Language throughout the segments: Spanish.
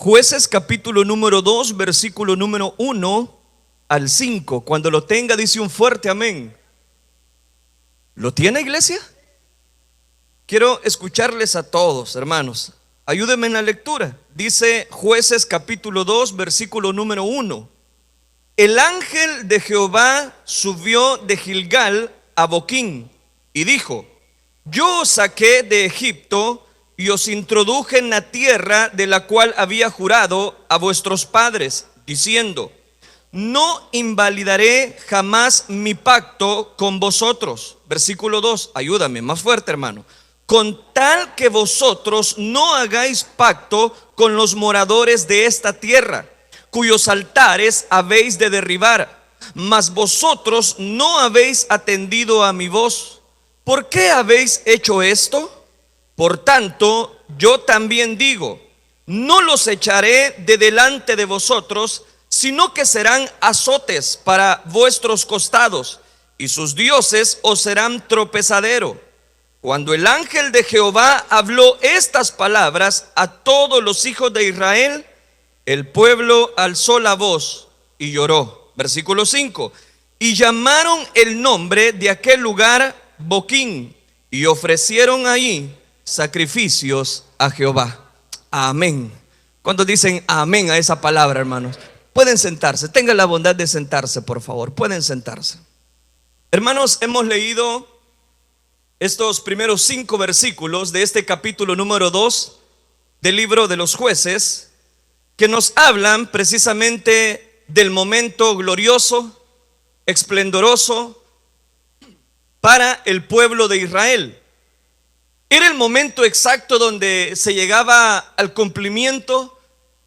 Jueces capítulo número 2, versículo número 1 al 5. Cuando lo tenga, dice un fuerte amén. ¿Lo tiene, iglesia? Quiero escucharles a todos, hermanos. Ayúdenme en la lectura. Dice Jueces capítulo 2, versículo número 1. El ángel de Jehová subió de Gilgal a Boquín y dijo: yo os saqué de Egipto y os introduje en la tierra de la cual había jurado a vuestros padres, diciendo: no invalidaré jamás mi pacto con vosotros. Versículo 2, ayúdame, más fuerte, hermano. Con tal que vosotros no hagáis pacto con los moradores de esta tierra, cuyos altares habéis de derribar, mas vosotros no habéis atendido a mi voz. ¿Por qué habéis hecho esto? Por tanto, yo también digo: no los echaré de delante de vosotros, sino que serán azotes para vuestros costados, y sus dioses os serán tropezadero. Cuando el ángel de Jehová habló estas palabras a todos los hijos de Israel, el pueblo alzó la voz y lloró. Versículo 5. Y llamaron el nombre de aquel lugar Boquín, y ofrecieron ahí sacrificios a Jehová. Amén. ¿Cuántos dicen amén a esa palabra, hermanos? Pueden sentarse, tengan la bondad de sentarse, por favor. Pueden sentarse. Hermanos, hemos leído estos primeros 5 versículos de este capítulo número 2 del libro de los Jueces, que nos hablan precisamente del momento glorioso, esplendoroso para el pueblo de Israel. Era el momento exacto donde se llegaba al cumplimiento.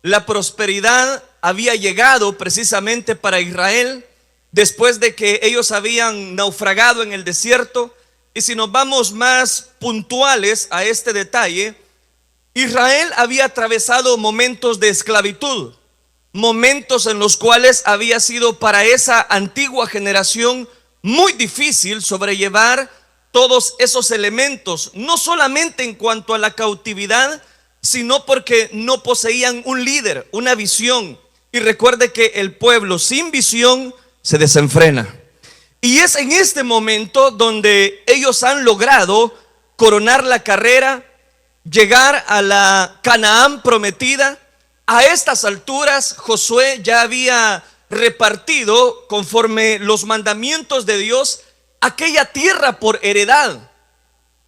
La prosperidad había llegado precisamente para Israel después de que ellos habían naufragado en el desierto. Y si nos vamos más puntuales a este detalle, Israel había atravesado momentos de esclavitud, momentos en los cuales había sido para esa antigua generación muy difícil sobrellevar todos esos elementos, no solamente en cuanto a la cautividad, sino porque no poseían un líder, una visión. Y recuerde que el pueblo sin visión se desenfrena. Y es en este momento donde ellos han logrado coronar la carrera, llegar a la Canaán prometida. A estas alturas Josué ya había repartido, conforme los mandamientos de Dios, aquella tierra por heredad.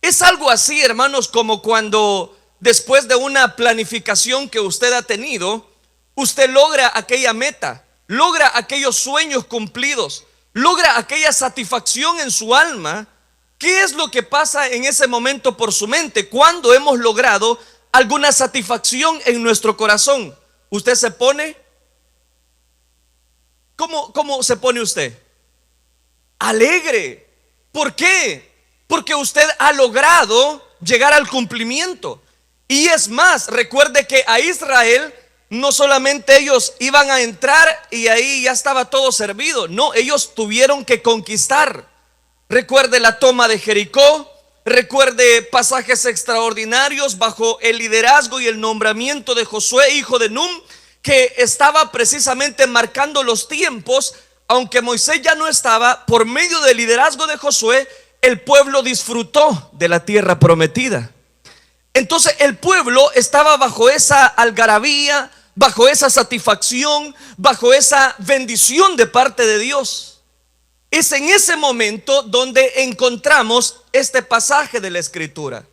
Es algo así, hermanos, como cuando después de una planificación que usted ha tenido, usted logra aquella meta, logra aquellos sueños cumplidos, logra aquella satisfacción en su alma. ¿Qué es lo que pasa en ese momento por su mente cuando hemos logrado alguna satisfacción en nuestro corazón? Usted se pone, ¿cómo se pone usted? Alegre. ¿Por qué? Porque usted ha logrado llegar al cumplimiento. Y es más, recuerde que a Israel no solamente ellos iban a entrar y ahí ya estaba todo servido. No, ellos tuvieron que conquistar. Recuerde la toma de Jericó, recuerde pasajes extraordinarios bajo el liderazgo y el nombramiento de Josué, hijo de Nun, que estaba precisamente marcando los tiempos. Aunque Moisés ya no estaba, por medio del liderazgo de Josué, el pueblo disfrutó de la tierra prometida. Entonces el pueblo estaba bajo esa algarabía, bajo esa satisfacción, bajo esa bendición de parte de Dios. Es en ese momento donde encontramos este pasaje de la Escritura.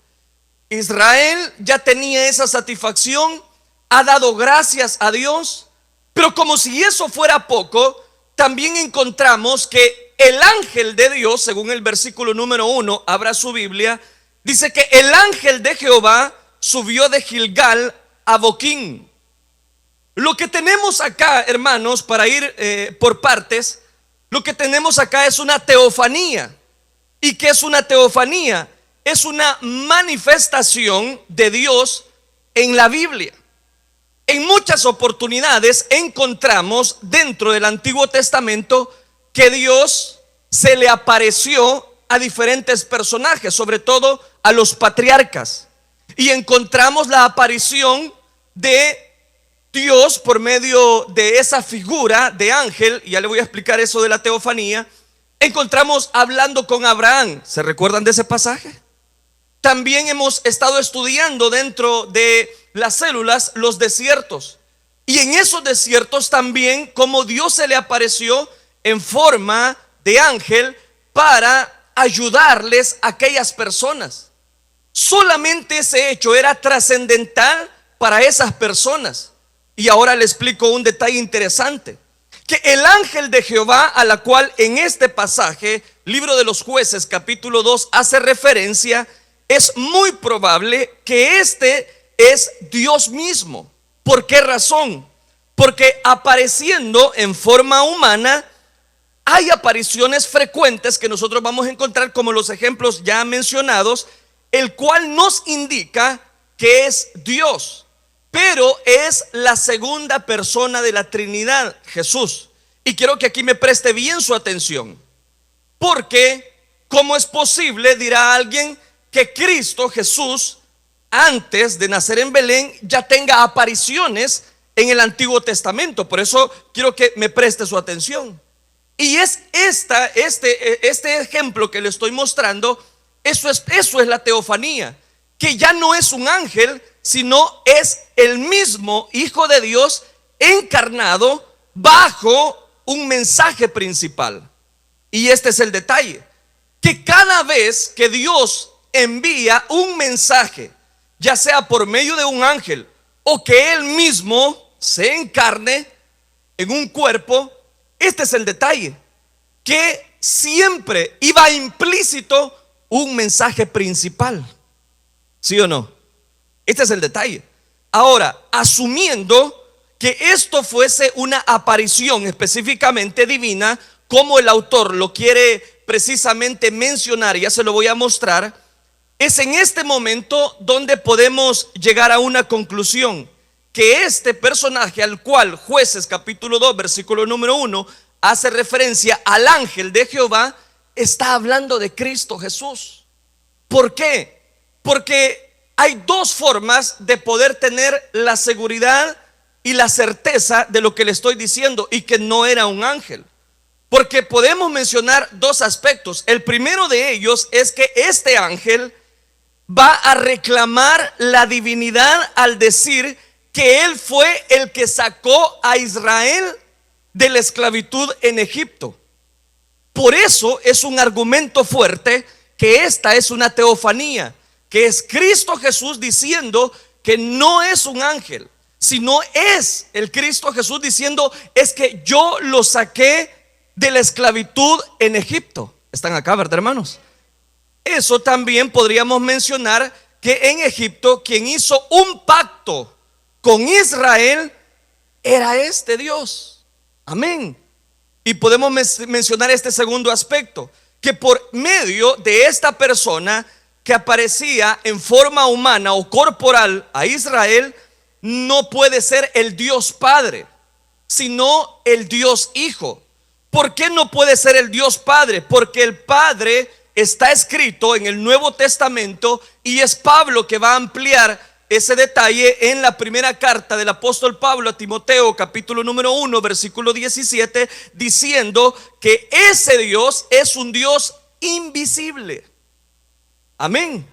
Israel ya tenía esa satisfacción, ha dado gracias a Dios, pero como si eso fuera poco, también encontramos que el ángel de Dios, según el versículo número 1, abra su Biblia, dice que el ángel de Jehová subió de Gilgal a Boquín. Lo que tenemos acá, hermanos, para ir por partes, lo que tenemos acá es una teofanía. ¿Y qué es una teofanía? Es una manifestación de Dios en la Biblia. En muchas oportunidades encontramos dentro del Antiguo Testamento que Dios se le apareció a diferentes personajes, sobre todo a los patriarcas. Y encontramos la aparición de Dios, por medio de esa figura de ángel, y ya le voy a explicar eso de la teofanía, encontramos hablando con Abraham. ¿Se recuerdan de ese pasaje? También hemos estado estudiando dentro de las células los desiertos. Y en esos desiertos también como Dios se le apareció en forma de ángel para ayudarles a aquellas personas. Solamente ese hecho era trascendental para esas personas. Y ahora le explico un detalle interesante. Que el ángel de Jehová, a la cual en este pasaje, libro de los Jueces, capítulo 2, hace referencia, es muy probable que este es Dios mismo. ¿Por qué razón? Porque apareciendo en forma humana, hay apariciones frecuentes que nosotros vamos a encontrar como los ejemplos ya mencionados, el cual nos indica que es Dios, pero es la segunda persona de la Trinidad, Jesús. Y quiero que aquí me preste bien su atención, porque ¿cómo es posible, dirá alguien, que Cristo Jesús, antes de nacer en Belén, ya tenga apariciones en el Antiguo Testamento? Por eso quiero que me preste su atención. Y es este ejemplo que le estoy mostrando, eso es la teofanía, que ya no es un ángel, sino es el mismo Hijo de Dios encarnado bajo un mensaje principal. Y este es el detalle, que cada vez que Dios envía un mensaje, ya sea por medio de un ángel o que Él mismo se encarne en un cuerpo, este es el detalle, que siempre iba implícito un mensaje principal. ¿Sí o no? Este es el detalle. Ahora, asumiendo que esto fuese una aparición específicamente divina, como el autor lo quiere precisamente mencionar, ya se lo voy a mostrar, es en este momento donde podemos llegar a una conclusión, que este personaje al cual Jueces capítulo 2 versículo número 1 hace referencia al ángel de Jehová, está hablando de Cristo Jesús. ¿Por qué? Porque hay dos formas de poder tener la seguridad y la certeza de lo que le estoy diciendo, y que no era un ángel. Porque podemos mencionar dos aspectos. El primero de ellos es que este ángel va a reclamar la divinidad al decir que él fue el que sacó a Israel de la esclavitud en Egipto. Por eso es un argumento fuerte que esta es una teofanía, que es Cristo Jesús diciendo que no es un ángel, sino es el Cristo Jesús diciendo: es que yo lo saqué de la esclavitud en Egipto. ¿Están acá, verdad, hermanos? Eso también podríamos mencionar, que en Egipto quien hizo un pacto con Israel era este Dios. Amén. Y podemos mencionar este segundo aspecto, que por medio de esta persona que aparecía en forma humana o corporal a Israel, no puede ser el Dios Padre, sino el Dios Hijo. ¿Por qué no puede ser el Dios Padre? Porque el Padre está escrito en el Nuevo Testamento, y es Pablo que va a ampliar ese detalle en la primera carta del apóstol Pablo a Timoteo, capítulo número 1, versículo 17, diciendo que ese Dios es un Dios invisible. Amén.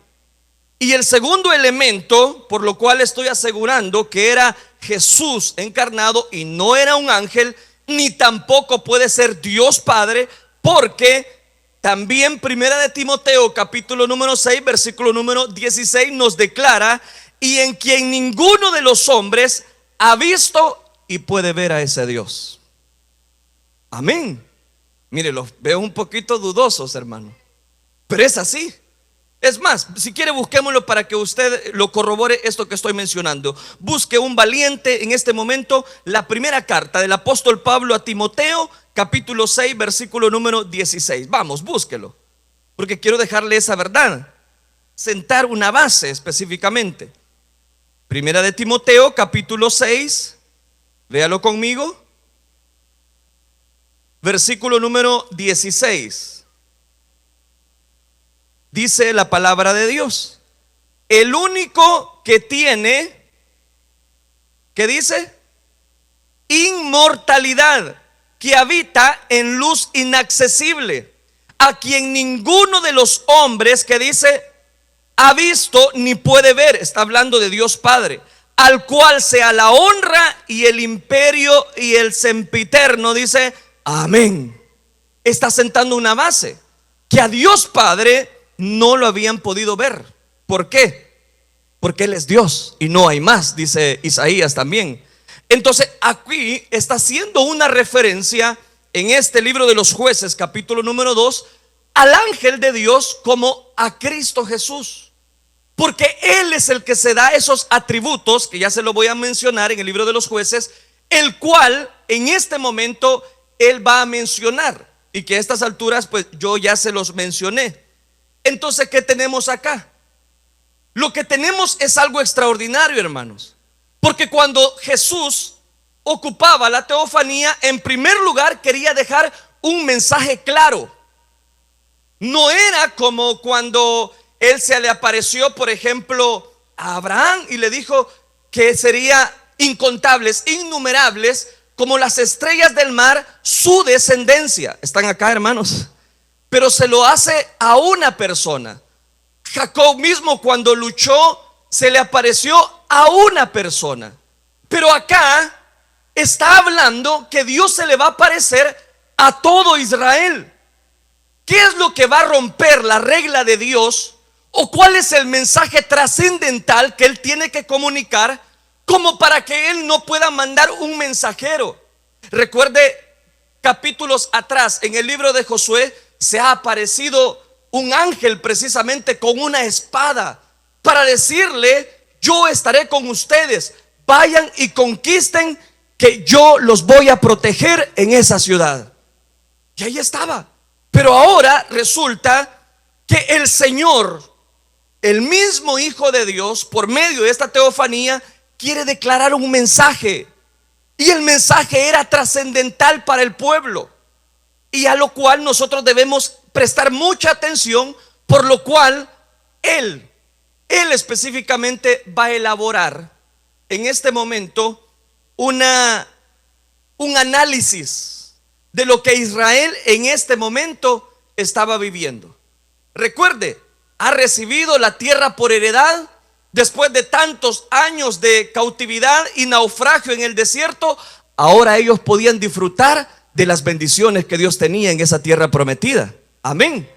Y el segundo elemento por lo cual estoy asegurando que era Jesús encarnado y no era un ángel, ni tampoco puede ser Dios Padre, porque también primera de Timoteo capítulo número 6 versículo número 16 nos declara: y en quien ninguno de los hombres ha visto y puede ver a ese Dios. Amén. Mire, los veo un poquito dudosos, hermano, pero es así. Es más, si quiere, busquémoslo para que usted lo corrobore esto que estoy mencionando. Busque un valiente en este momento la primera carta del apóstol Pablo a Timoteo, capítulo 6, versículo número 16. Vamos, búsquelo, porque quiero dejarle esa verdad, sentar una base específicamente. Primera de Timoteo, capítulo 6, véalo conmigo, versículo número 16. Dice la palabra de Dios: el único que tiene, ¿qué dice? inmortalidad, que habita en luz inaccesible, a quien ninguno de los hombres que dice ha visto ni puede ver. Está hablando de Dios Padre, al cual sea la honra y el imperio y el sempiterno. Dice amén. Está sentando una base que a Dios Padre no lo habían podido ver. ¿Por qué? Porque Él es Dios y no hay más, dice Isaías también. Entonces aquí está haciendo una referencia en este libro de los Jueces, capítulo número 2, al ángel de Dios como a Cristo Jesús. Porque Él es el que se da esos atributos, que ya se lo voy a mencionar en el libro de los Jueces, el cual en este momento Él va a mencionar, y que a estas alturas pues yo ya se los mencioné. Entonces, ¿qué tenemos acá? Lo que tenemos es algo extraordinario, hermanos. Porque cuando Jesús ocupaba la teofanía, en primer lugar quería dejar un mensaje claro. No era como cuando Él se le apareció, por ejemplo, a Abraham y le dijo que sería incontables, innumerables, como las estrellas del mar, su descendencia. Están acá, hermanos. Pero se lo hace a una persona. Jacob mismo, cuando luchó, se le apareció a una persona. Pero acá está hablando que Dios se le va a aparecer a todo Israel. ¿Qué es lo que va a romper la regla de Dios? ¿O cuál es el mensaje trascendental que Él tiene que comunicar, como para que Él no pueda mandar un mensajero? Recuerde, capítulos atrás en el libro de Josué se ha aparecido un ángel precisamente con una espada para decirle: yo estaré con ustedes, vayan y conquisten, que yo los voy a proteger en esa ciudad. Y ahí estaba. Pero ahora resulta que el Señor, el mismo Hijo de Dios, por medio de esta teofanía, quiere declarar un mensaje. Y el mensaje era trascendental para el pueblo, y a lo cual nosotros debemos prestar mucha atención, por lo cual Él específicamente va a elaborar en este momento un análisis de lo que Israel en este momento estaba viviendo. Recuerde, ha recibido la tierra por heredad. Después de tantos años de cautividad y naufragio en el desierto, ahora ellos podían disfrutar de las bendiciones que Dios tenía en esa tierra prometida. Amén.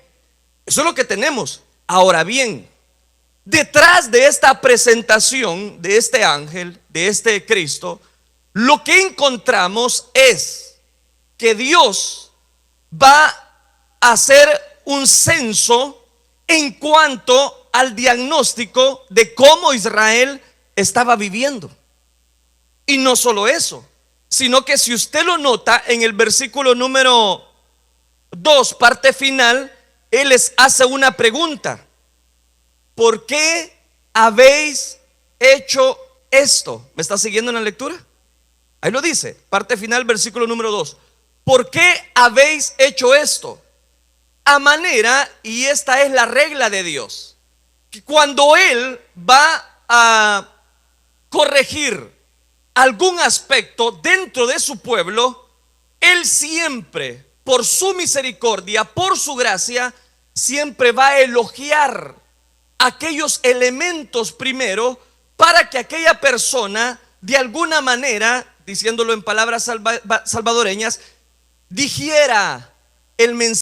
Eso es lo que tenemos. Ahora bien, detrás de esta presentación de este ángel, de este Cristo, lo que encontramos es que Dios va a hacer un censo en cuanto al diagnóstico de cómo Israel estaba viviendo. Y no solo eso, sino que si usted lo nota en el versículo número 2, parte final, Él les hace una pregunta: ¿por qué habéis hecho esto? ¿Me está siguiendo en la lectura? Ahí lo dice, parte final, versículo número 2. ¿Por qué habéis hecho esto? A manera, y esta es la regla de Dios, que cuando Él va a corregir algún aspecto dentro de su pueblo, Él siempre, por su misericordia, por su gracia, siempre va a elogiar aquellos elementos primero, para que aquella persona, de alguna manera, diciéndolo en palabras salvadoreñas, digiera el mensaje.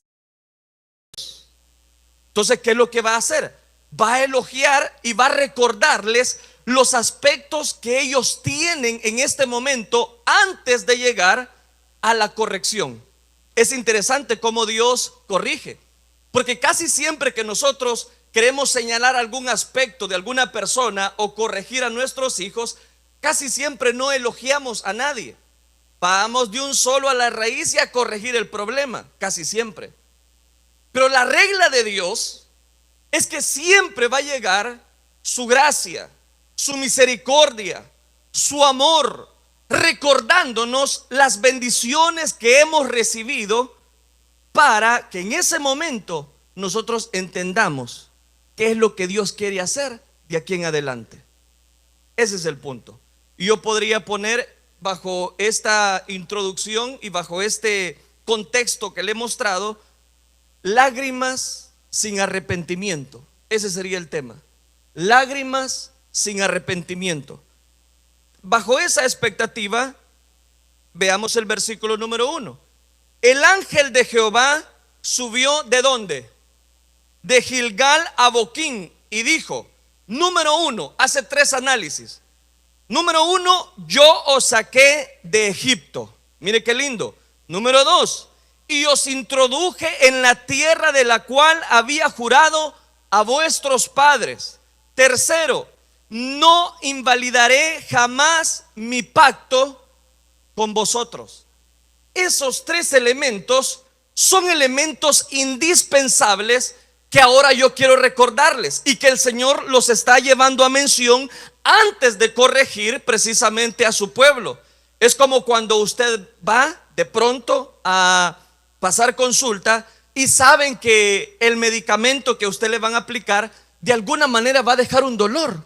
Entonces, ¿qué es lo que va a hacer? Va a elogiar y va a recordarles los aspectos que ellos tienen en este momento antes de llegar a la corrección. Es interesante cómo Dios corrige, porque casi siempre que nosotros queremos señalar algún aspecto de alguna persona o corregir a nuestros hijos, casi siempre no elogiamos a nadie. Vamos de un solo a la raíz y a corregir el problema, casi siempre. Pero la regla de Dios es que siempre va a llegar su gracia, su misericordia, su amor, recordándonos las bendiciones que hemos recibido, para que en ese momento nosotros entendamos qué es lo que Dios quiere hacer de aquí en adelante. Ese es el punto. Y yo podría poner bajo esta introducción y bajo este contexto que le he mostrado, lágrimas sin arrepentimiento. Ese sería el tema. Lágrimas sin arrepentimiento. Bajo esa expectativa, veamos el versículo número 1. El ángel de Jehová subió ¿de dónde? De Gilgal a Boquín, y dijo, número 1, hace 3 análisis. Número 1, yo os saqué de Egipto. Mire qué lindo. Número 2, y os introduje en la tierra de la cual había jurado a vuestros padres. Tercero, no invalidaré jamás mi pacto con vosotros. Esos 3 elementos son elementos indispensables que ahora yo quiero recordarles y que el Señor los está llevando a mención antes de corregir precisamente a su pueblo. Es como cuando usted va de pronto a pasar consulta y saben que el medicamento que usted le van a aplicar de alguna manera va a dejar un dolor.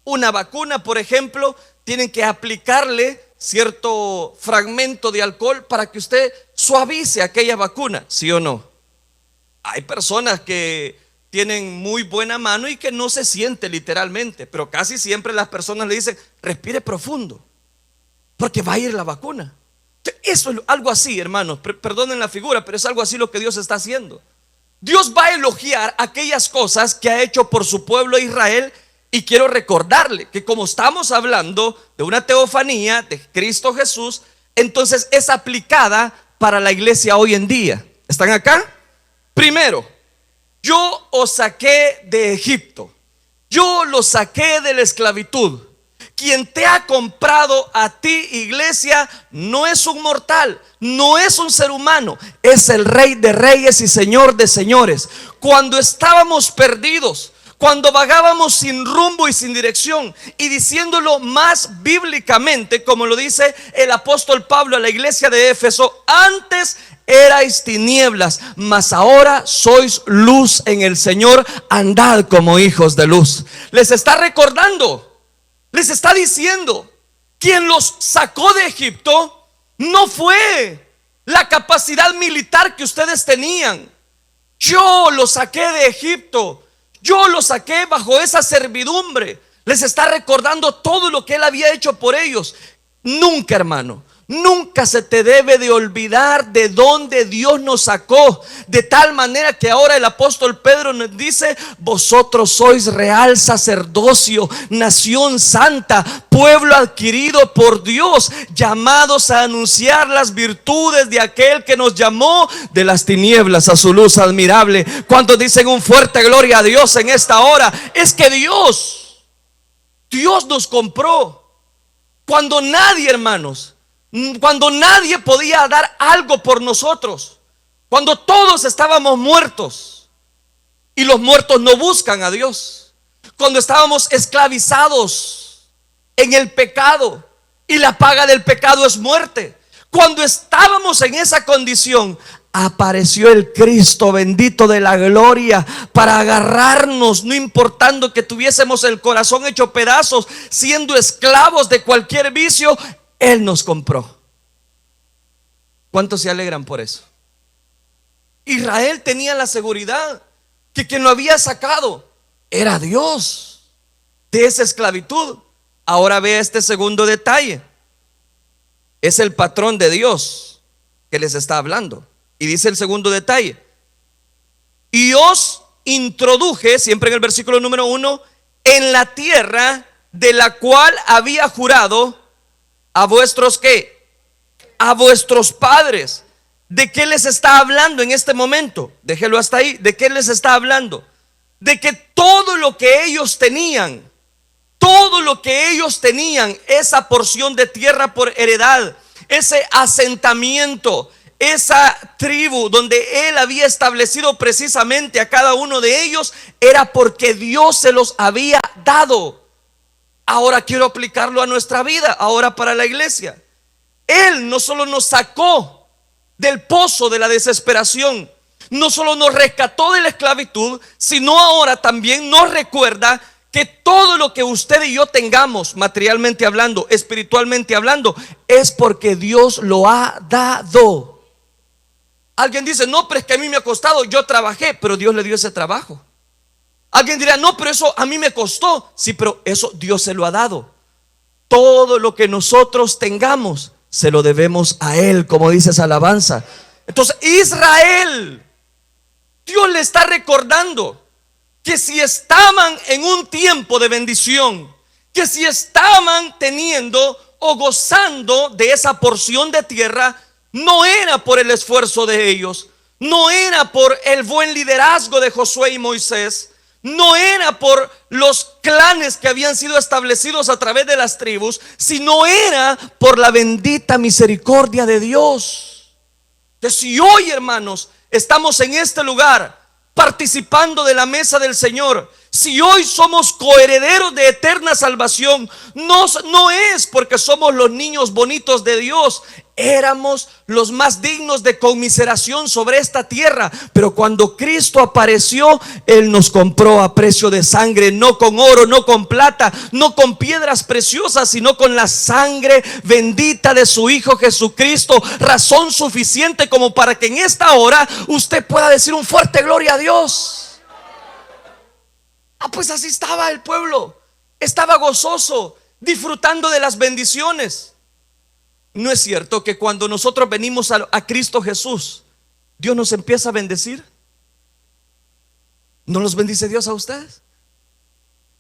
Una vacuna, por ejemplo, tienen que aplicarle cierto fragmento de alcohol para que usted suavice aquella vacuna, ¿sí o no? Hay personas que tienen muy buena mano y que no se siente literalmente, pero casi siempre las personas le dicen, respire profundo, porque va a ir la vacuna. Eso es algo así, hermanos, perdonen la figura, pero es algo así lo que Dios está haciendo. Dios va a elogiar aquellas cosas que ha hecho por su pueblo Israel. Y quiero recordarle que como estamos hablando de una teofanía de Cristo Jesús, entonces es aplicada para la iglesia hoy en día. ¿Están acá? Primero, yo os saqué de Egipto. Yo los saqué de la esclavitud. Quien te ha comprado a ti, iglesia, no es un mortal, no es un ser humano, es el Rey de Reyes y Señor de Señores. Cuando estábamos perdidos, cuando vagábamos sin rumbo y sin dirección, y diciéndolo más bíblicamente, como lo dice el apóstol Pablo a la iglesia de Éfeso, antes erais tinieblas, mas ahora sois luz en el Señor, andad como hijos de luz. Les está recordando, les está diciendo, quien los sacó de Egipto no fue la capacidad militar que ustedes tenían. Yo los saqué de Egipto. Yo los saqué bajo esa servidumbre. Les está recordando todo lo que Él había hecho por ellos. Nunca, hermano, nunca se te debe de olvidar de dónde Dios nos sacó. De tal manera que ahora el apóstol Pedro nos dice, vosotros sois real sacerdocio, nación santa, pueblo adquirido por Dios, llamados a anunciar las virtudes de aquel que nos llamó de las tinieblas a su luz admirable. ¿Cuántos dicen un fuerte gloria a Dios en esta hora? Es que Dios nos compró cuando nadie, hermanos, cuando nadie podía dar algo por nosotros, cuando todos estábamos muertos, y los muertos no buscan a Dios, cuando estábamos esclavizados en el pecado y la paga del pecado es muerte, cuando estábamos en esa condición, apareció el Cristo bendito de la gloria para agarrarnos, no importando que tuviésemos el corazón hecho pedazos, siendo esclavos de cualquier vicio. Él nos compró. ¿Cuántos se alegran por eso? Israel tenía la seguridad que quien lo había sacado era Dios de esa esclavitud. Ahora vea este segundo detalle. Es el patrón de Dios que les está hablando. Y dice el segundo detalle: y os introduje, siempre en el versículo número 1, en la tierra de la cual había jurado a vuestros ¿qué? A vuestros padres. ¿De qué les está hablando en este momento? Déjelo hasta ahí. ¿De qué les está hablando? De que todo lo que ellos tenían, esa porción de tierra por heredad, ese asentamiento, esa tribu donde Él había establecido precisamente a cada uno de ellos, era porque Dios se los había dado. Ahora quiero aplicarlo a nuestra vida, ahora para la iglesia. Él no solo nos sacó del pozo de la desesperación, no solo nos rescató de la esclavitud, sino ahora también nos recuerda que todo lo que usted y yo tengamos, materialmente hablando, espiritualmente hablando, es porque Dios lo ha dado. Alguien dice, no, pero es que a mí me ha costado, yo trabajé, pero Dios le dio ese trabajo. Alguien dirá, no, pero eso a mí me costó. Sí, pero eso Dios se lo ha dado. Todo lo que nosotros tengamos se lo debemos a Él, como dice esa alabanza. Entonces Israel, Dios le está recordando que si estaban en un tiempo de bendición, que si estaban teniendo o gozando de esa porción de tierra, no era por el esfuerzo de ellos, no era por el buen liderazgo de Josué y Moisés, no era por los clanes que habían sido establecidos a través de las tribus, sino era por la bendita misericordia de Dios. Entonces, si hoy, hermanos, estamos en este lugar participando de la mesa del Señor, si hoy somos coherederos de eterna salvación, no es porque somos los niños bonitos de Dios. Éramos los más dignos de conmiseración sobre esta tierra, pero cuando Cristo apareció, Él nos compró a precio de sangre, no con oro, no con plata, no con piedras preciosas, sino con la sangre bendita de su Hijo Jesucristo. Razón suficiente como para que en esta hora usted pueda decir un fuerte gloria a Dios. Pues así estaba el pueblo, estaba gozoso, disfrutando de las bendiciones. ¿No es cierto que cuando nosotros venimos a Cristo Jesús, Dios nos empieza a bendecir? ¿No los bendice Dios a ustedes?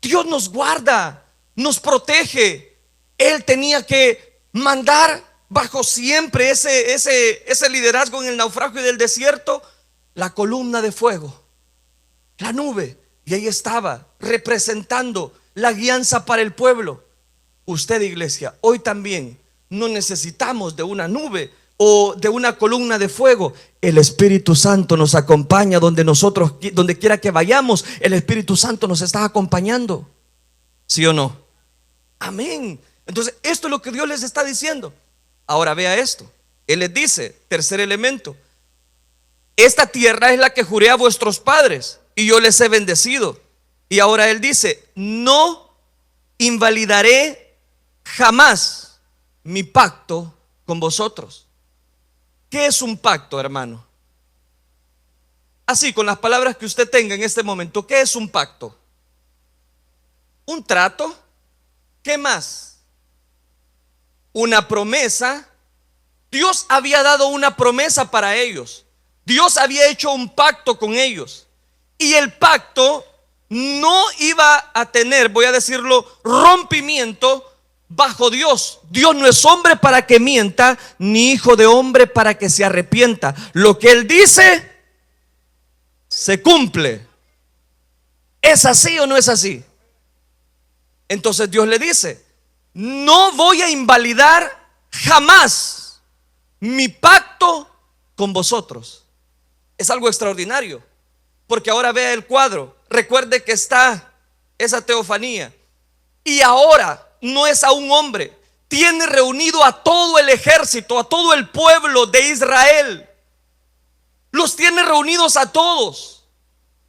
Dios nos guarda, nos protege. Él tenía que mandar bajo siempre ese liderazgo en el naufragio del desierto, la columna de fuego, la nube. Y ahí estaba representando la guianza para el pueblo. Usted, iglesia, hoy también no necesitamos de una nube o de una columna de fuego. El Espíritu Santo nos acompaña donde quiera que vayamos. El Espíritu Santo nos está acompañando. ¿Sí o no? Amén. Entonces, esto es lo que Dios les está diciendo. Ahora vea esto. Él les dice, tercer elemento: esta tierra es la que juré a vuestros padres y yo les he bendecido. Y ahora Él dice, no invalidaré jamás mi pacto con vosotros. ¿Qué es un pacto, hermano? Así, con las palabras que usted tenga en este momento, ¿qué es un pacto? ¿Un trato? ¿Qué más? Una promesa. Dios había dado una promesa para ellos. Dios había hecho un pacto con ellos. Y el pacto no iba a tener, voy a decirlo, rompimiento bajo Dios. Dios no es hombre para que mienta, ni hijo de hombre para que se arrepienta. Lo que Él dice, se cumple. ¿Es así o no es así? Entonces Dios le dice, no voy a invalidar jamás mi pacto con vosotros. Es algo extraordinario. Porque ahora vea el cuadro. Recuerde que está esa teofanía. Y ahora no es a un hombre. Tiene reunido a todo el ejército, a todo el pueblo de Israel. Los tiene reunidos a todos.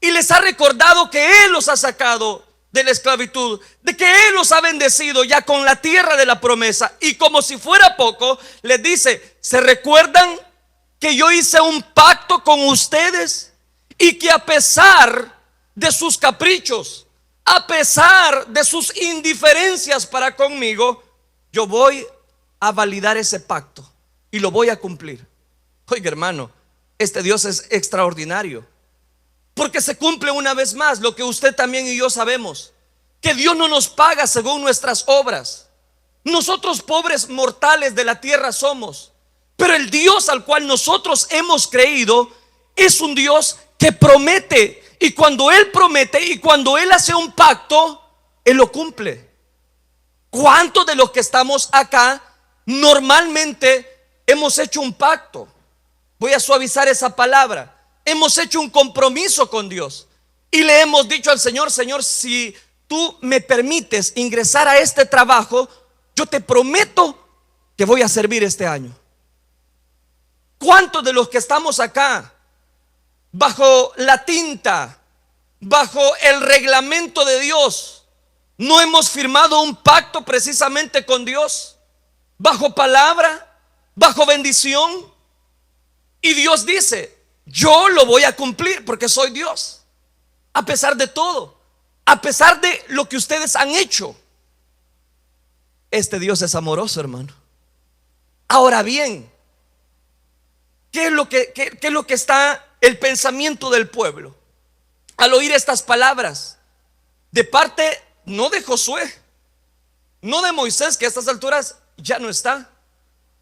Y les ha recordado que Él los ha sacado de la esclavitud, de que Él los ha bendecido ya con la tierra de la promesa. Y como si fuera poco, les dice, ¿se recuerdan que yo hice un pacto con ustedes? Y que a pesar de sus caprichos, a pesar de sus indiferencias para conmigo, yo voy a validar ese pacto y lo voy a cumplir. Oiga, hermano, este Dios es extraordinario, porque se cumple una vez más lo que usted también y yo sabemos, que Dios no nos paga según nuestras obras. Nosotros pobres mortales de la tierra somos, pero el Dios al cual nosotros hemos creído es un Dios que promete. Y cuando Él promete y cuando Él hace un pacto, Él lo cumple. ¿Cuántos de los que estamos acá normalmente hemos hecho un pacto? Voy a suavizar esa palabra. Hemos hecho un compromiso con Dios y le hemos dicho al Señor, Señor, si tú me permites ingresar a este trabajo, yo te prometo que voy a servir este año. ¿Cuántos de los que estamos acá bajo la tinta, bajo el reglamento de Dios, No hemos firmado un pacto precisamente con Dios, bajo palabra, bajo bendición. Y Dios dice, yo lo voy a cumplir porque soy Dios. A pesar de todo, a pesar de lo que ustedes han hecho, este Dios es amoroso, hermano. Ahora bien, ¿qué es lo que está el pensamiento del pueblo al oír estas palabras? De parte no de Josué, no de Moisés, que a estas alturas ya no está,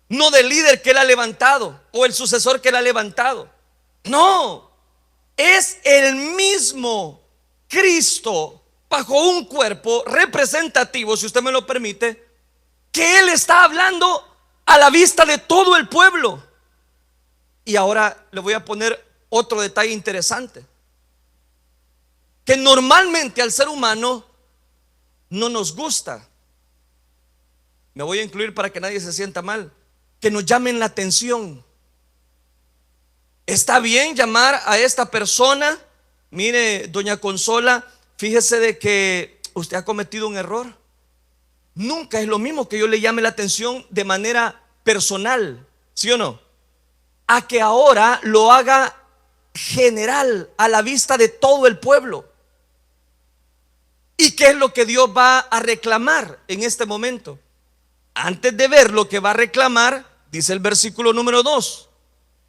no del líder que él ha levantado o el sucesor que él ha levantado. No, es el mismo Cristo bajo un cuerpo representativo, si usted me lo permite, que él está hablando a la vista de todo el pueblo. Y ahora le voy a poner otro detalle interesante, que normalmente al ser humano no nos gusta. Me voy a incluir para que nadie se sienta mal, que nos llamen la atención. Está bien llamar a esta persona, mire, doña Consola, fíjese de que usted ha cometido un error. Nunca es lo mismo que yo le llame la atención de manera personal, ¿sí o no? A que ahora lo haga general, a la vista de todo el pueblo. ¿Y qué es lo que Dios va a reclamar en este momento? Antes de ver lo que va a reclamar, dice el versículo número 2: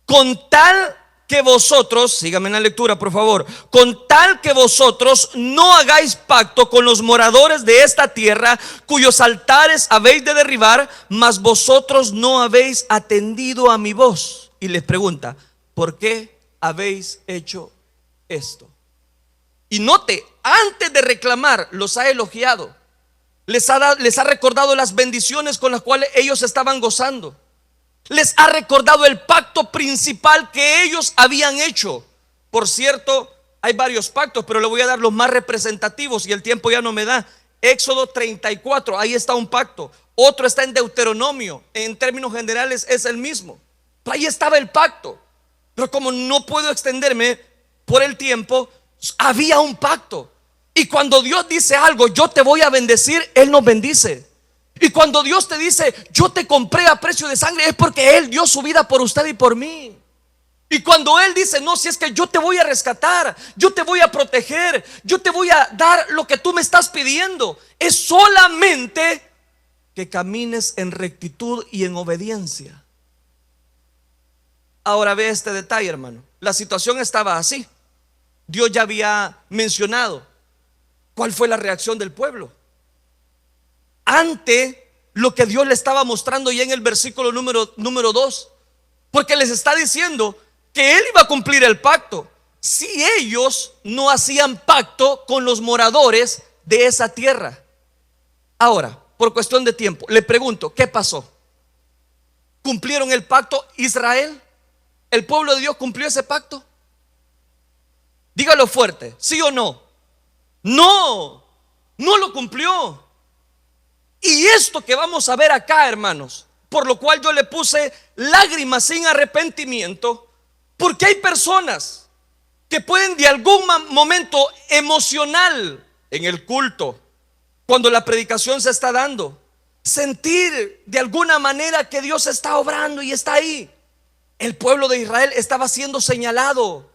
con tal que vosotros, síganme en la lectura por favor, con tal que vosotros no hagáis pacto con los moradores de esta tierra, cuyos altares habéis de derribar, mas vosotros no habéis atendido a mi voz. Y les pregunta, ¿por qué habéis hecho esto? Y note, antes de reclamar, los ha elogiado, les ha recordado las bendiciones con las cuales ellos estaban gozando. Les ha recordado el pacto principal que ellos habían hecho. Por cierto, hay varios pactos, pero le voy a dar los más representativos y el tiempo ya no me da. Éxodo 34, ahí está un pacto. Otro está en Deuteronomio, en términos generales es el mismo. Pero ahí estaba el pacto. Pero como no puedo extenderme por el tiempo, había un pacto. Y cuando Dios dice algo, yo te voy a bendecir, Él nos bendice. Y cuando Dios te dice, yo te compré a precio de sangre, es porque Él dio su vida por usted y por mí. Y cuando Él dice, no, si es que yo te voy a rescatar, yo te voy a proteger, yo te voy a dar lo que tú me estás pidiendo, es solamente que camines en rectitud y en obediencia. Ahora ve este detalle, hermano. La situación estaba así. Dios ya había mencionado cuál fue la reacción del pueblo ante lo que Dios le estaba mostrando ya en el versículo número 2, porque les está diciendo que Él iba a cumplir el pacto si ellos no hacían pacto con los moradores de esa tierra. Ahora, por cuestión de tiempo, le pregunto, ¿qué pasó? ¿Cumplieron el pacto Israel? ¿El pueblo de Dios cumplió ese pacto? Dígalo fuerte, ¿sí o no? No, no lo cumplió. Y esto que vamos a ver acá, hermanos, por lo cual yo le puse lágrimas sin arrepentimiento, porque hay personas que pueden de algún momento emocional en el culto, cuando la predicación se está dando, sentir de alguna manera que Dios está obrando y está ahí. El pueblo de Israel estaba siendo señalado.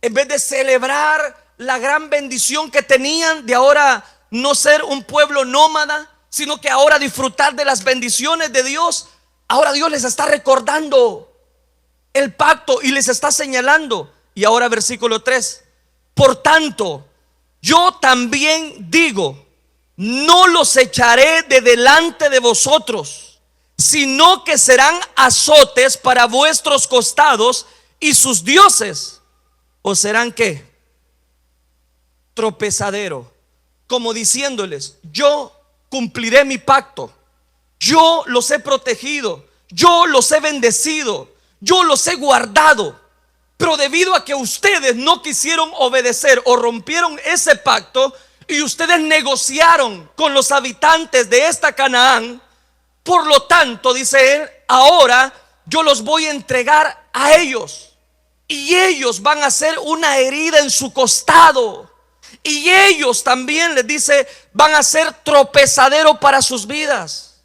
En vez de celebrar la gran bendición que tenían de ahora no ser un pueblo nómada, sino que ahora disfrutar de las bendiciones de Dios, ahora Dios les está recordando el pacto y les está señalando. Y ahora versículo 3: por tanto, yo también digo, no los echaré de delante de vosotros, sino que serán azotes para vuestros costados, y sus dioses os serán ¿qué? Tropezadero, como diciéndoles, yo cumpliré mi pacto, yo los he protegido, yo los he bendecido, yo los he guardado. Pero debido a que ustedes no quisieron obedecer o rompieron ese pacto, y ustedes negociaron con los habitantes de esta Canaán, por lo tanto, dice él, ahora yo los voy a entregar a ellos, y ellos van a hacer una herida en su costado, Y ellos también, les dice, van a ser tropezadero para sus vidas.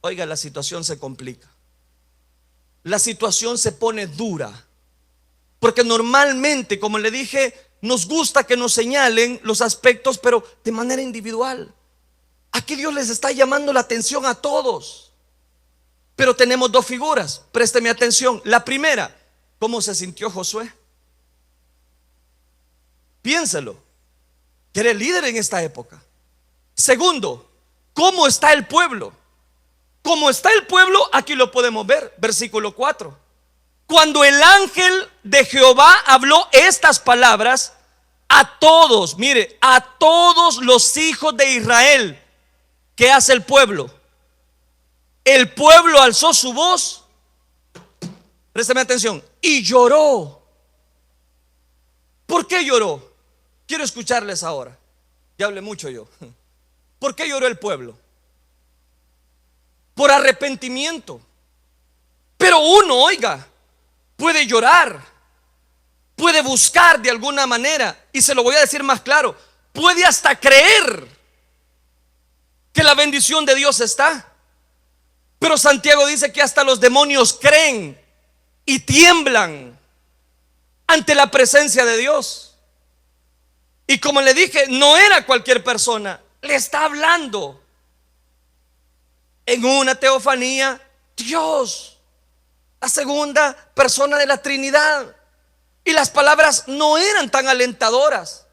Oiga, la situación se complica. La situación se pone dura. Porque normalmente, como le dije, nos gusta que nos señalen los aspectos, pero de manera individual. Aquí Dios les está llamando la atención a todos. Pero tenemos dos figuras, présteme atención. La primera, ¿cómo se sintió Josué? Piénselo, que era el líder en esta época. Segundo, ¿cómo está el pueblo? ¿Cómo está el pueblo? Aquí lo podemos ver, versículo 4. Cuando el ángel de Jehová habló estas palabras a todos, mire, a todos los hijos de Israel. ¿Qué hace el pueblo? El pueblo alzó su voz, préstame atención, y lloró. ¿Por qué lloró? Quiero escucharles ahora. Ya hablé mucho yo. ¿Por qué lloró el pueblo? Por arrepentimiento. Pero uno, oiga, puede llorar, puede buscar de alguna manera, y se lo voy a decir más claro, puede hasta creer que la bendición de Dios está. Pero Santiago dice que hasta los demonios creen y tiemblan ante la presencia de Dios. Y como le dije, no era cualquier persona, le está hablando en una teofanía Dios, la segunda persona de la Trinidad. Y las palabras no eran tan alentadoras.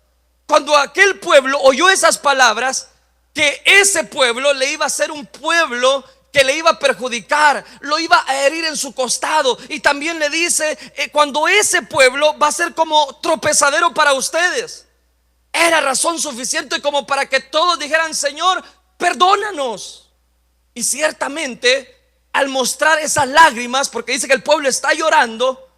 Cuando aquel pueblo oyó esas palabras, que ese pueblo le iba a ser un pueblo que le iba a perjudicar, lo iba a herir en su costado. Y también le dice, cuando ese pueblo va a ser como tropezadero para ustedes. Era razón suficiente como para que todos dijeran: Señor, perdónanos. Y ciertamente, al mostrar esas lágrimas, porque dice que el pueblo está llorando,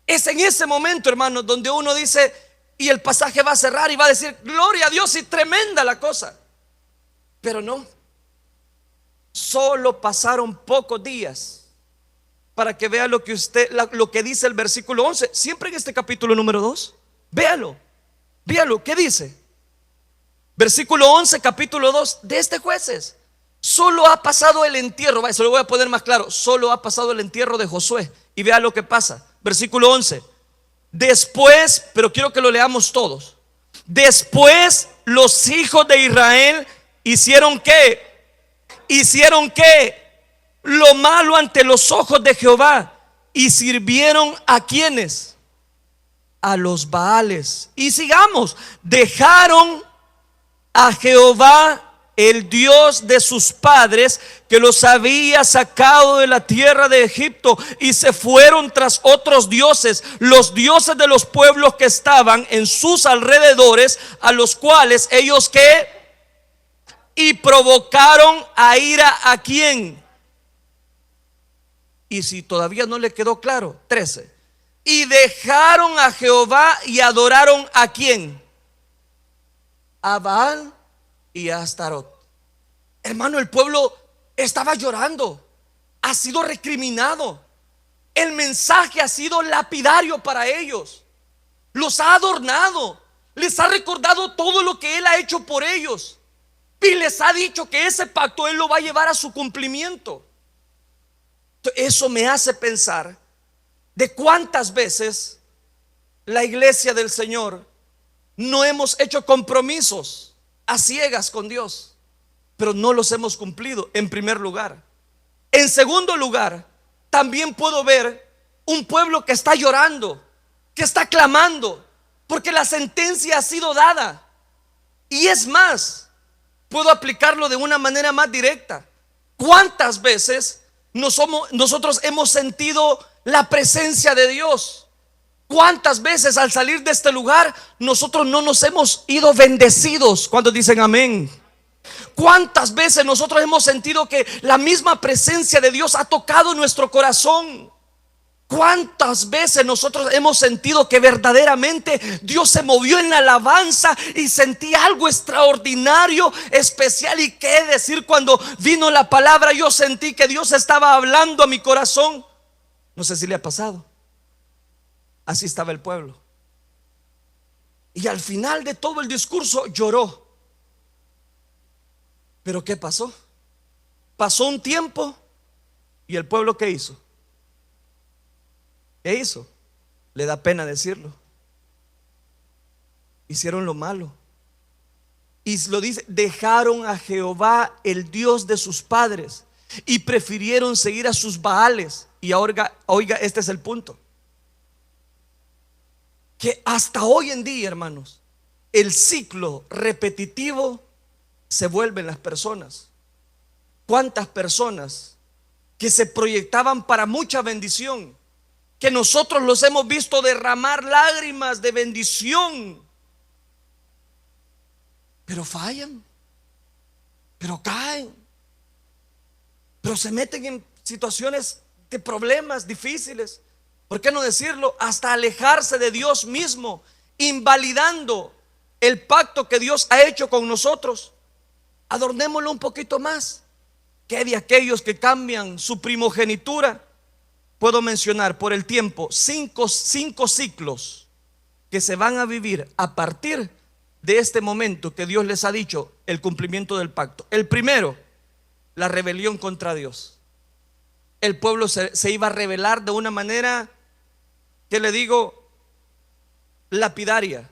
es en ese momento, hermanos, donde uno dice, y el pasaje va a cerrar y va a decir: gloria a Dios, y tremenda la cosa. Pero no, solo pasaron pocos días para que vea lo que dice el versículo 11, siempre en este capítulo número 2. Véalo, ¿qué dice? Versículo 11, capítulo 2 de este Jueces. Solo ha pasado el entierro, se lo voy a poner más claro, solo ha pasado el entierro de Josué. Y vea lo que pasa, versículo 11. Después, pero quiero que lo leamos todos. Después los hijos de Israel hicieron lo malo ante los ojos de Jehová, y sirvieron a quienes, a los Baales. Y sigamos, dejaron a Jehová, el Dios de sus padres, que los había sacado de la tierra de Egipto, y se fueron tras otros dioses, los dioses de los pueblos que estaban en sus alrededores, a los cuales ellos y provocaron a ira a quién. Y si todavía no le quedó claro, 13. Y dejaron a Jehová y adoraron a quién, a Baal y a Astarot. Hermano, el pueblo estaba llorando, ha sido recriminado, el mensaje ha sido lapidario para ellos, los ha adornado, les ha recordado todo lo que Él ha hecho por ellos, y les ha dicho que ese pacto Él lo va a llevar a su cumplimiento. Eso me hace pensar de cuántas veces la iglesia del Señor no hemos hecho compromisos a ciegas con Dios, pero no los hemos cumplido, en primer lugar. En segundo lugar, también puedo ver un pueblo que está llorando, que está clamando, porque la sentencia ha sido dada. Y es más, puedo aplicarlo de una manera más directa. ¿Cuántas veces nosotros hemos sentido la presencia de Dios? ¿Cuántas veces al salir de este lugar nosotros no nos hemos ido bendecidos? Cuando dicen amén. ¿Cuántas veces nosotros hemos sentido que la misma presencia de Dios ha tocado nuestro corazón? ¿Cuántas veces nosotros hemos sentido que verdaderamente Dios se movió en la alabanza y sentí algo extraordinario, especial? Y qué decir, cuando vino la palabra, yo sentí que Dios estaba hablando a mi corazón. No sé si le ha pasado. Así estaba el pueblo. Y al final de todo el discurso lloró. Pero ¿qué pasó? Pasó un tiempo y el pueblo, ¿qué hizo? ¿Qué hizo? Le da pena decirlo. Hicieron lo malo. Y lo dice, dejaron a Jehová, el Dios de sus padres, y prefirieron seguir a sus Baales. Y ahora, oiga, este es el punto. Que hasta hoy en día, hermanos, el ciclo repetitivo se vuelve en las personas. ¿Cuántas personas que se proyectaban para mucha bendición, que nosotros los hemos visto derramar lágrimas de bendición, pero fallan, pero caen, pero se meten en situaciones de problemas difíciles? ¿Por qué no decirlo? Hasta alejarse de Dios mismo, invalidando el pacto que Dios ha hecho con nosotros. Adornémoslo un poquito más. ¿Qué de aquellos que cambian su primogenitura? Puedo mencionar por el tiempo cinco ciclos que se van a vivir a partir de este momento que Dios les ha dicho el cumplimiento del pacto. El primero, la rebelión contra Dios. El pueblo se iba a rebelar de una manera, que le digo, lapidaria.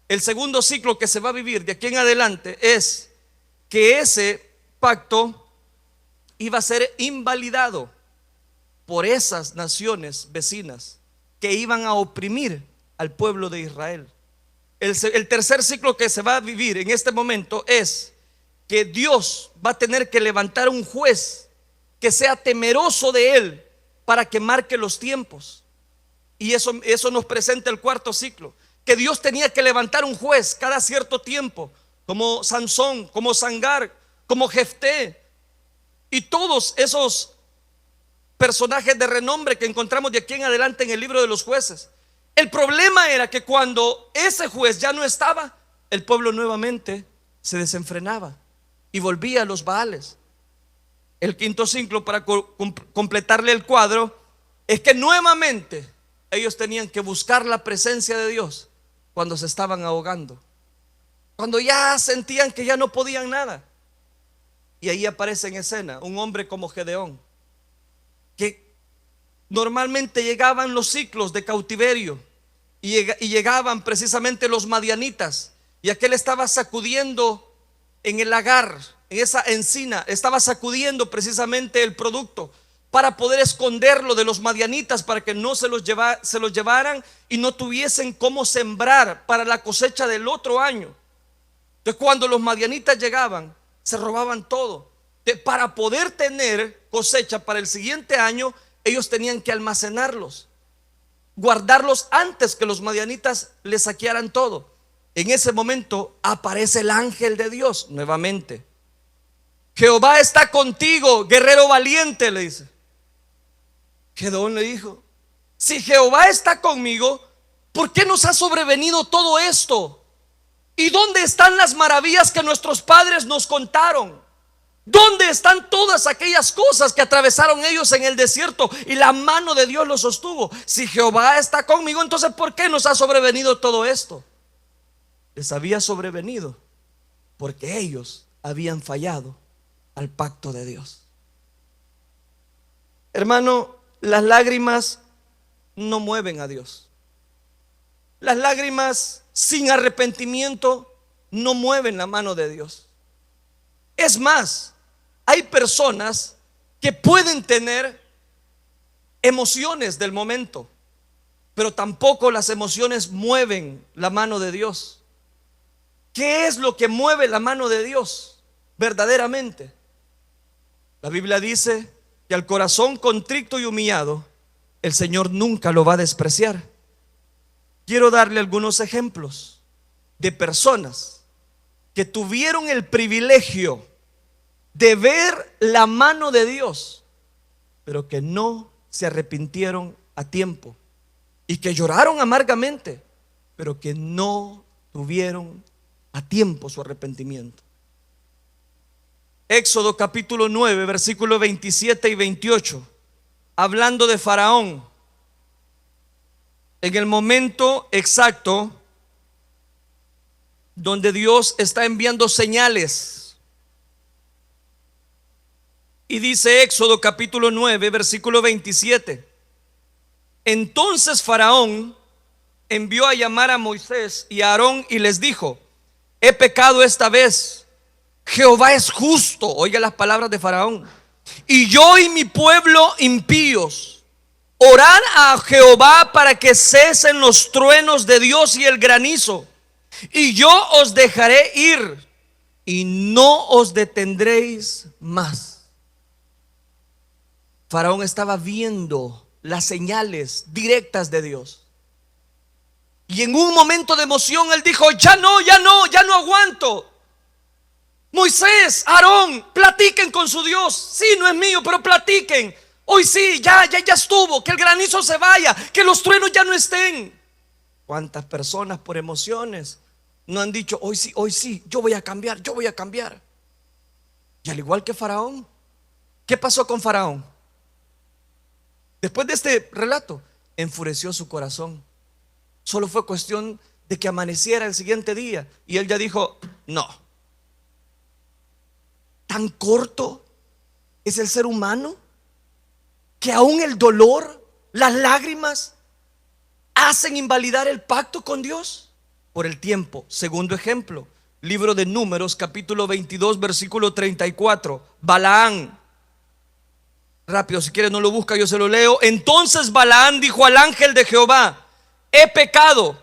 El segundo ciclo que se va a vivir de aquí en adelante es que ese pacto iba a ser invalidado por esas naciones vecinas que iban a oprimir al pueblo de Israel. El tercer ciclo que se va a vivir en este momento es que Dios va a tener que levantar un juez que sea temeroso de él para que marque los tiempos. Y eso nos presenta el cuarto ciclo, que Dios tenía que levantar un juez cada cierto tiempo, como Sansón, como Sangar, como Jefté, y todos esos personajes de renombre que encontramos de aquí en adelante en el libro de los jueces. El problema era que cuando ese juez ya no estaba, el pueblo nuevamente se desenfrenaba y volvía a los Baales. El quinto ciclo, para completarle el cuadro, es que nuevamente ellos tenían que buscar la presencia de Dios cuando se estaban ahogando, cuando ya sentían que ya no podían nada. Y ahí aparece en escena un hombre como Gedeón, que normalmente llegaban los ciclos de cautiverio y llegaban precisamente los madianitas, y aquel estaba sacudiendo en el lagar, en esa encina, estaba sacudiendo precisamente el producto para poder esconderlo de los madianitas, para que no se los llevaran y no tuviesen cómo sembrar para la cosecha del otro año. Entonces, cuando los madianitas llegaban, se robaban todo. Para poder tener cosecha para el siguiente año, ellos tenían que almacenarlos, guardarlos antes que los madianitas les saquearan todo. En ese momento aparece el ángel de Dios nuevamente. Jehová está contigo, guerrero valiente, le dice. Gedeón le dijo: si Jehová está conmigo, ¿por qué nos ha sobrevenido todo esto? ¿Y dónde están las maravillas que nuestros padres nos contaron? ¿Dónde están todas aquellas cosas que atravesaron ellos en el desierto y la mano de Dios los sostuvo? Si Jehová está conmigo, entonces ¿por qué nos ha sobrevenido todo esto? Les había sobrevenido porque ellos habían fallado al pacto de Dios. Hermano, las lágrimas no mueven a Dios. Las lágrimas sin arrepentimiento no mueven la mano de Dios. Es más, hay personas que pueden tener emociones del momento, pero tampoco las emociones mueven la mano de Dios. ¿Qué es lo que mueve la mano de Dios verdaderamente? La Biblia dice que al corazón contrito y humillado, el Señor nunca lo va a despreciar. Quiero darle algunos ejemplos de personas que tuvieron el privilegio de ver la mano de Dios, pero que no se arrepintieron a tiempo y que lloraron amargamente, pero que no tuvieron a tiempo su arrepentimiento. Éxodo capítulo 9, versículos 27 y 28, hablando de Faraón. En el momento exacto donde Dios está enviando señales. Y dice Éxodo capítulo 9, versículo 27. Entonces Faraón envió a llamar a Moisés y a Aarón y les dijo: he pecado esta vez, Jehová es justo. Oiga las palabras de Faraón. Y yo y mi pueblo impíos, orad a Jehová para que cesen los truenos de Dios y el granizo, y yo os dejaré ir y no os detendréis más. Faraón estaba viendo las señales directas de Dios. Y en un momento de emoción él dijo: ya no aguanto. Moisés, Aarón, platiquen con su Dios. Sí, no es mío, pero platiquen. Hoy sí, ya estuvo. Que el granizo se vaya, que los truenos ya no estén. ¿Cuántas personas por emociones no han dicho: hoy sí, yo voy a cambiar? Y al igual que Faraón, ¿qué pasó con Faraón? Después de este relato, enfureció su corazón. Solo fue cuestión de que amaneciera el siguiente día y él ya dijo: no. ¿Tan corto es el ser humano que aún el dolor, las lágrimas hacen invalidar el pacto con Dios? Por el tiempo. Segundo ejemplo, libro de Números capítulo 22 versículo 34. Balaán. Rápido, si quieres no lo busca, yo se lo leo. Entonces Balaán dijo al ángel de Jehová: he pecado,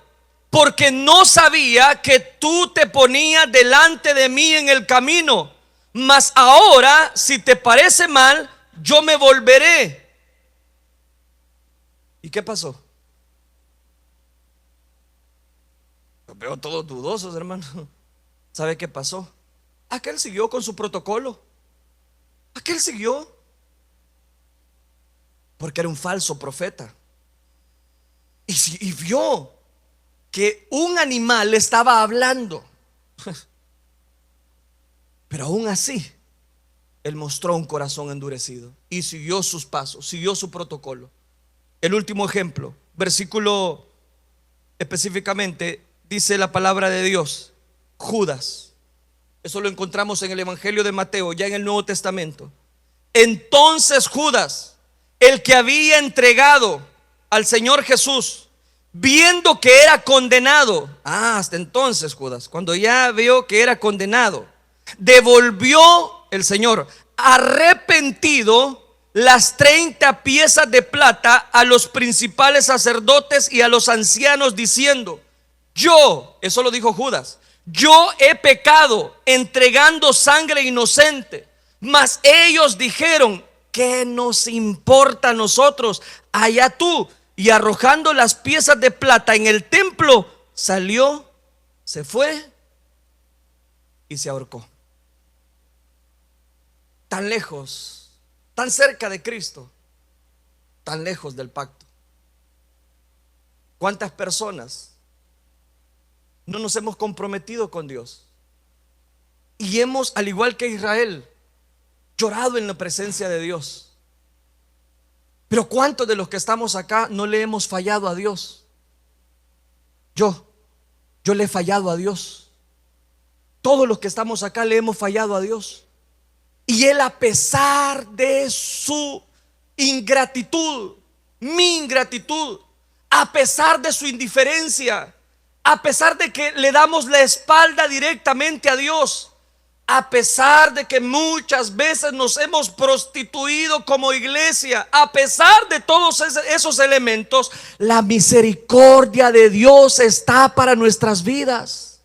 porque no sabía que tú te ponías delante de mí en el camino. Mas ahora, si te parece mal, yo me volveré. ¿Y qué pasó? Los veo todos dudosos, hermano. ¿Sabe qué pasó? Aquel siguió con su protocolo. Aquel siguió porque era un falso profeta. Y vio que un animal le estaba hablando. Pero aún así, él mostró un corazón endurecido y siguió sus pasos, siguió su protocolo. El último ejemplo, versículo específicamente, dice la palabra de Dios: Judas. Eso lo encontramos en el Evangelio de Mateo, ya en el Nuevo Testamento. Entonces Judas, el que había entregado al Señor Jesús, viendo que era condenado, hasta entonces Judas, cuando ya vio que era condenado, devolvió el Señor arrepentido las 30 piezas de plata a los principales sacerdotes y a los ancianos, diciendo: yo, eso lo dijo Judas, yo he pecado entregando sangre inocente. Mas ellos dijeron: ¿qué nos importa a nosotros? Allá tú. Y arrojando las piezas de plata en el templo, salió, se fue y se ahorcó. Tan lejos, tan cerca de Cristo, tan lejos del pacto. ¿Cuántas personas no nos hemos comprometido con Dios? Y hemos, al igual que Israel, llorado en la presencia de Dios. Pero ¿cuántos de los que estamos acá no le hemos fallado a Dios? Yo le he fallado a Dios. Todos los que estamos acá le hemos fallado a Dios. Y Él, a pesar de su ingratitud, mi ingratitud, a pesar de su indiferencia, a pesar de que le damos la espalda directamente a Dios, a pesar de que muchas veces nos hemos prostituido como iglesia, a pesar de todos esos elementos, la misericordia de Dios está para nuestras vidas.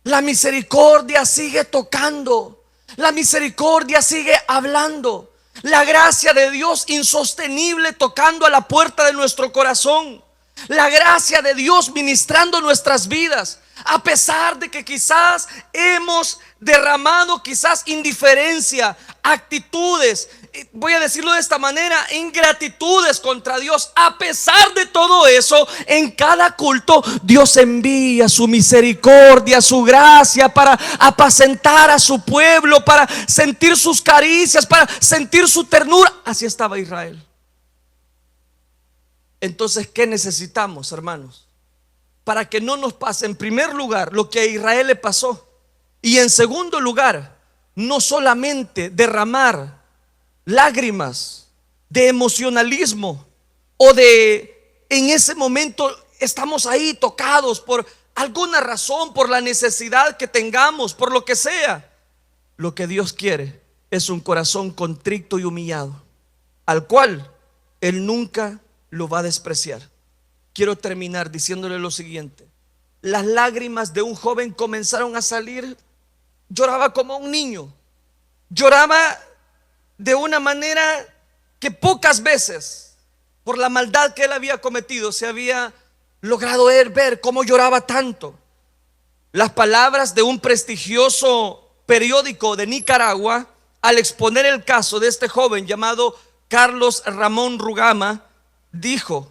La misericordia sigue tocando. La misericordia sigue hablando. La gracia de Dios insostenible tocando a la puerta de nuestro corazón. La gracia de Dios ministrando nuestras vidas. A pesar de que quizás hemos derramado quizás indiferencia, actitudes, voy a decirlo de esta manera, ingratitudes contra Dios. A pesar de todo eso, en cada culto Dios envía su misericordia, su gracia para apacentar a su pueblo, para sentir sus caricias, para sentir su ternura. Así estaba Israel. Entonces, ¿qué necesitamos, hermanos? para que no nos pase, en primer lugar, lo que a Israel le pasó. Y en segundo lugar, no solamente derramar lágrimas de emocionalismo o de en ese momento estamos ahí tocados por alguna razón, por la necesidad que tengamos, por lo que sea. Lo que Dios quiere es un corazón contrito y humillado, al cual Él nunca lo va a despreciar. Quiero terminar diciéndole lo siguiente: las lágrimas de un joven comenzaron a salir. Lloraba como un niño, lloraba de una manera que pocas veces, por la maldad que él había cometido, se había logrado ver cómo lloraba tanto. Las palabras de un prestigioso periódico de Nicaragua, al exponer el caso de este joven llamado Carlos Ramón Rugama, dijo: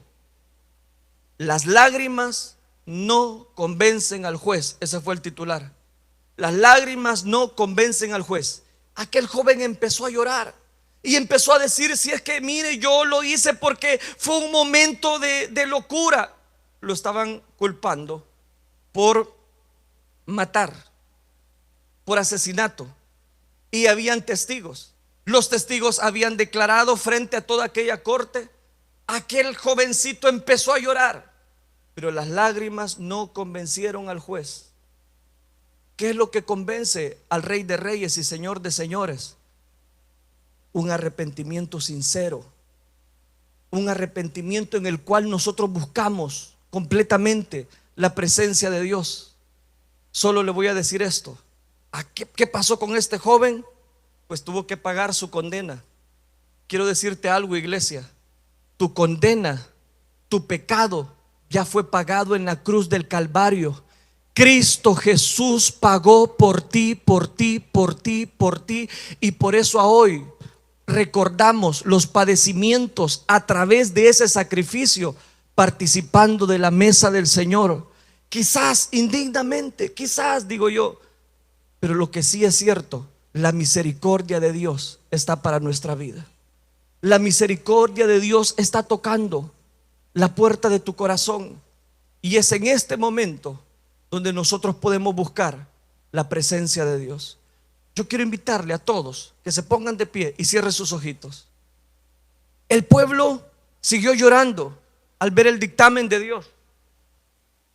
las lágrimas no convencen al juez. Ese fue el titular. Las lágrimas no convencen al juez. Aquel joven empezó a llorar y empezó a decir: si es que mire, yo lo hice porque fue un momento de locura. Lo estaban culpando por matar, por asesinato, y habían testigos. Los testigos habían declarado frente a toda aquella corte. Aquel jovencito empezó a llorar, pero las lágrimas no convencieron al juez. ¿Qué es lo que convence al Rey de Reyes y Señor de Señores? Un arrepentimiento sincero, un arrepentimiento en el cual nosotros buscamos completamente la presencia de Dios. Solo le voy a decir esto: ¿qué pasó con este joven? Pues tuvo que pagar su condena. Quiero decirte algo, iglesia: tu condena, tu pecado ya fue pagado en la cruz del Calvario. Cristo Jesús pagó por ti, por ti, por ti, por ti. Y por eso hoy recordamos los padecimientos a través de ese sacrificio, participando de la mesa del Señor. Quizás indignamente, quizás, digo yo, pero lo que sí es cierto: la misericordia de Dios está para nuestra vida. La misericordia de Dios está tocando la puerta de tu corazón, y es en este momento donde nosotros podemos buscar la presencia de Dios. Yo quiero invitarle a todos que se pongan de pie y cierren sus ojitos. El pueblo siguió llorando al ver el dictamen de Dios.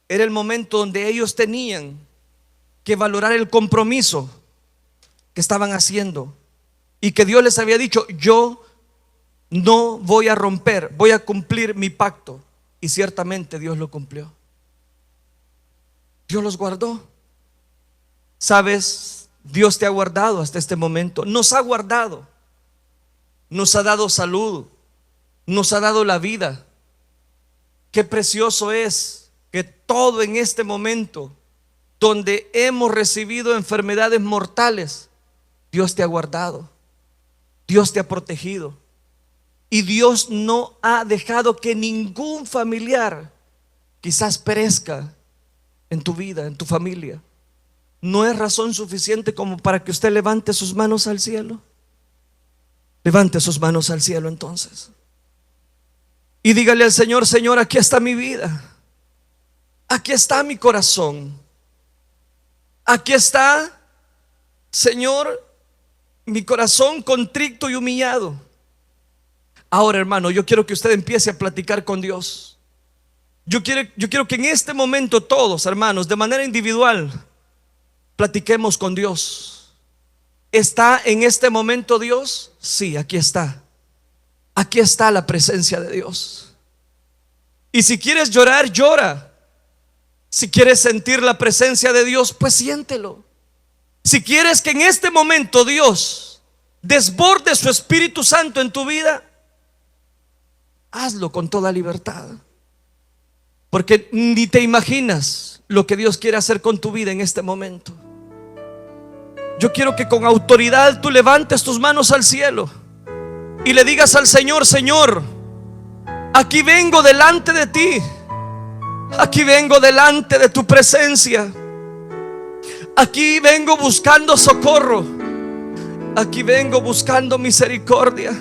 Era el momento donde ellos tenían que valorar el compromiso que estaban haciendo y que Dios les había dicho: yo no voy a romper, voy a cumplir mi pacto. Y ciertamente Dios lo cumplió. Dios los guardó. Sabes, Dios te ha guardado hasta este momento. Nos ha guardado, nos ha dado salud, nos ha dado la vida. Qué precioso es que todo en este momento donde hemos recibido enfermedades mortales, Dios te ha guardado, Dios te ha protegido, y Dios no ha dejado que ningún familiar quizás perezca en tu vida, en tu familia. No es razón suficiente como para que usted levante sus manos al cielo. Levante sus manos al cielo entonces y dígale al Señor: Señor, aquí está mi vida, aquí está mi corazón, aquí está, Señor, mi corazón contrito y humillado. Ahora, hermano, yo quiero que usted empiece a platicar con Dios. Yo quiero que en este momento todos, hermanos, de manera individual, platiquemos con Dios. ¿Está en este momento Dios? Sí, aquí está. Aquí está la presencia de Dios. Y si quieres llorar, llora. Si quieres sentir la presencia de Dios, pues siéntelo. Si quieres que en este momento Dios desborde su Espíritu Santo en tu vida, hazlo con toda libertad. Porque ni te imaginas lo que Dios quiere hacer con tu vida en este momento. Yo quiero que con autoridad tú levantes tus manos al cielo y le digas al Señor: Señor, aquí vengo delante de ti, aquí vengo delante de tu presencia, aquí vengo buscando socorro, aquí vengo buscando misericordia.